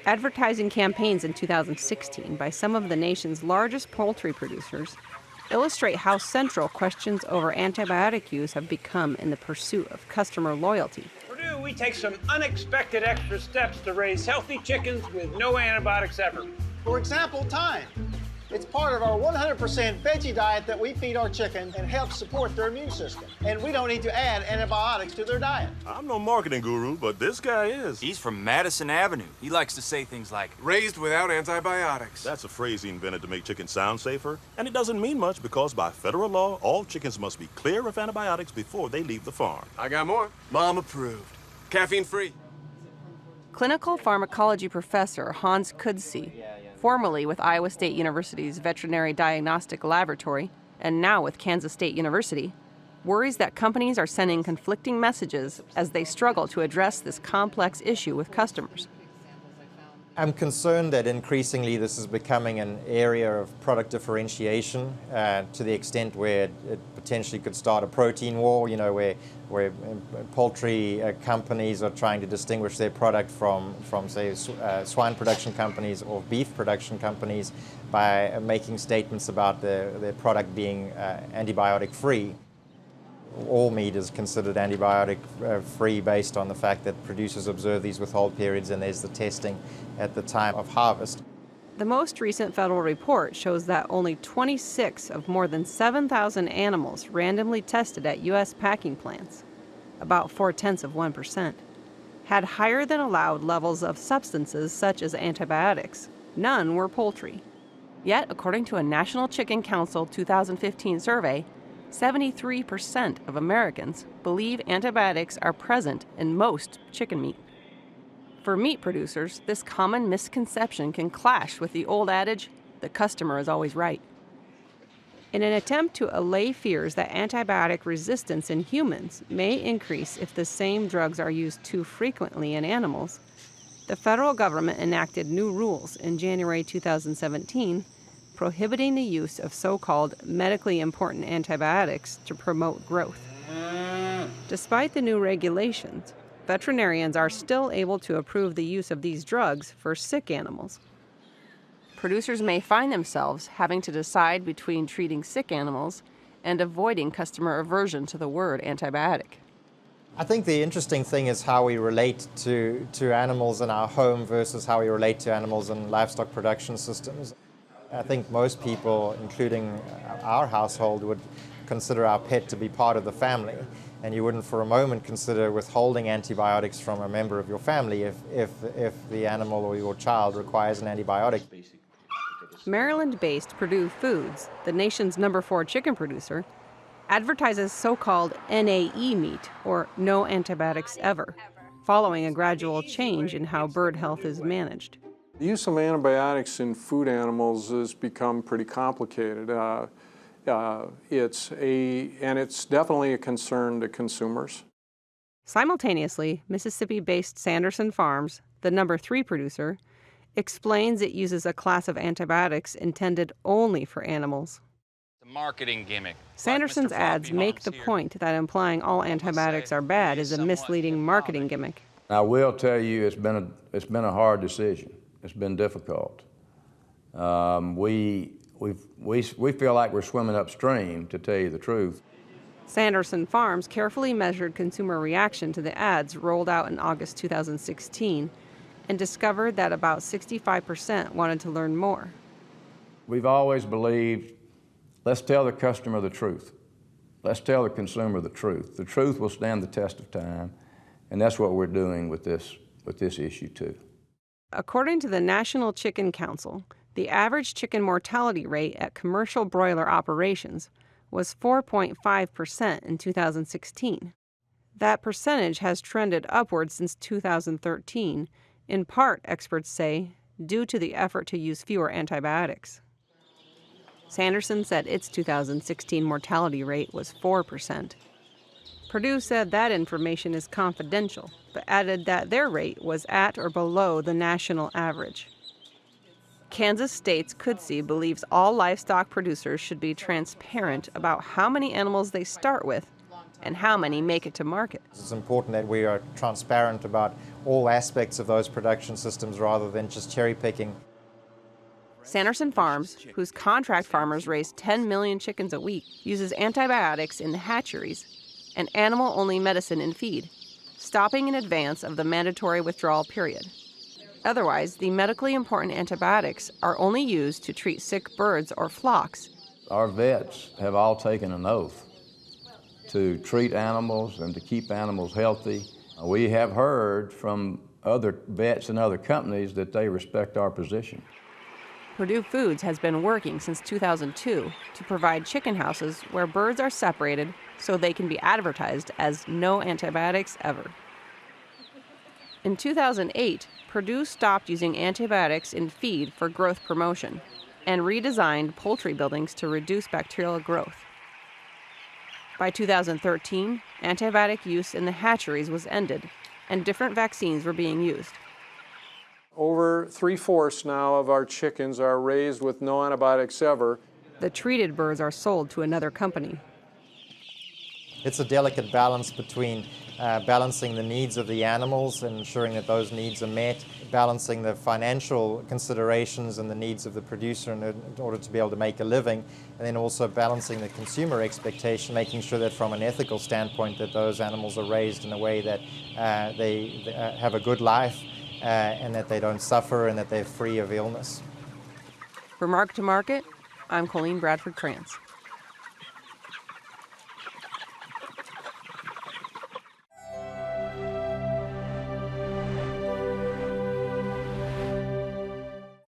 Advertising campaigns in 2016 by some of the nation's largest poultry producers illustrate how central questions over antibiotic use have become in the pursuit of customer loyalty. Purdue, we take some unexpected extra steps to raise healthy chickens with no antibiotics ever. For example, thyme. It's part of our 100% veggie diet that we feed our chicken and helps support their immune system. And we don't need to add antibiotics to their diet. I'm no marketing guru, but this guy is. He's from Madison Avenue. He likes to say things like, raised without antibiotics. That's a phrase he invented to make chickens sound safer. And it doesn't mean much because by federal law, all chickens must be clear of antibiotics before they leave the farm. I got more. Mom approved. Caffeine-free. Clinical pharmacology professor Hans Kudsi, formerly with Iowa State University's Veterinary Diagnostic Laboratory, and now with Kansas State University, worries that companies are sending conflicting messages as they struggle to address this complex issue with customers. I'm concerned that increasingly this is becoming an area of product differentiation to the extent where it potentially could start a protein war, where poultry companies are trying to distinguish their product from say, swine production companies or beef production companies by making statements about their product being antibiotic-free. All meat is considered antibiotic-free based on the fact that producers observe these withhold periods and there's the testing at the time of harvest. The most recent federal report shows that only 26 of more than 7,000 animals randomly tested at U.S. packing plants, about 0.4%, had higher than allowed levels of substances such as antibiotics. None were poultry. Yet, according to a National Chicken Council 2015 survey, 73% of Americans believe antibiotics are present in most chicken meat. For meat producers, this common misconception can clash with the old adage, the customer is always right. In an attempt to allay fears that antibiotic resistance in humans may increase if the same drugs are used too frequently in animals, the federal government enacted new rules in January 2017 prohibiting the use of so-called medically important antibiotics to promote growth. Despite the new regulations, veterinarians are still able to approve the use of these drugs for sick animals. Producers may find themselves having to decide between treating sick animals and avoiding customer aversion to the word antibiotic. I think the interesting thing is how we relate to animals in our home versus how we relate to animals in livestock production systems. I think most people, including our household, would consider our pet to be part of the family, and you wouldn't for a moment consider withholding antibiotics from a member of your family if the animal or your child requires an antibiotic. Maryland-based Purdue Foods, the nation's #4 chicken producer, advertises so-called NAE meat, or no antibiotics ever, following a gradual change in how bird health is managed. The use of antibiotics in food animals has become pretty complicated. It's definitely a concern to consumers. Simultaneously, Mississippi-based Sanderson Farms, the #3 producer, explains it uses a class of antibiotics intended only for animals. the marketing gimmick. Sanderson's ads make the point that implying all antibiotics are bad is a misleading marketing gimmick. I will tell you it's been a hard decision. It's been difficult. We feel like we're swimming upstream, to tell you the truth. Sanderson Farms carefully measured consumer reaction to the ads rolled out in August 2016 and discovered that about 65% wanted to learn more. We've always believed, let's tell the customer the truth. Let's tell the consumer the truth. The truth will stand the test of time, and that's what we're doing with this issue too. According to the National Chicken Council, the average chicken mortality rate at commercial broiler operations was 4.5% in 2016. That percentage has trended upward since 2013, in part, experts say, due to the effort to use fewer antibiotics. Sanderson said its 2016 mortality rate was 4%. Purdue said that information is confidential, but added that their rate was at or below the national average. Kansas State's Kudsi believes all livestock producers should be transparent about how many animals they start with and how many make it to market. It's important that we are transparent about all aspects of those production systems rather than just cherry picking. Sanderson Farms, whose contract farmers raise 10 million chickens a week, uses antibiotics in the hatcheries and animal-only medicine in feed, stopping in advance of the mandatory withdrawal period. Otherwise, the medically important antibiotics are only used to treat sick birds or flocks. Our vets have all taken an oath to treat animals and to keep animals healthy. We have heard from other vets and other companies that they respect our position. Purdue Foods has been working since 2002 to provide chicken houses where birds are separated so they can be advertised as no antibiotics ever. In 2008, Purdue stopped using antibiotics in feed for growth promotion and redesigned poultry buildings to reduce bacterial growth. By 2013, antibiotic use in the hatcheries was ended, and different vaccines were being used. Over 3/4 now of our chickens are raised with no antibiotics ever. The treated birds are sold to another company. It's a delicate balance between balancing the needs of the animals and ensuring that those needs are met, balancing the financial considerations and the needs of the producer in order to be able to make a living, and then also balancing the consumer expectation, making sure that from an ethical standpoint that those animals are raised in a way that they have a good life and that they don't suffer and that they're free of illness. For Market to Market, I'm Colleen Bradford Krantz.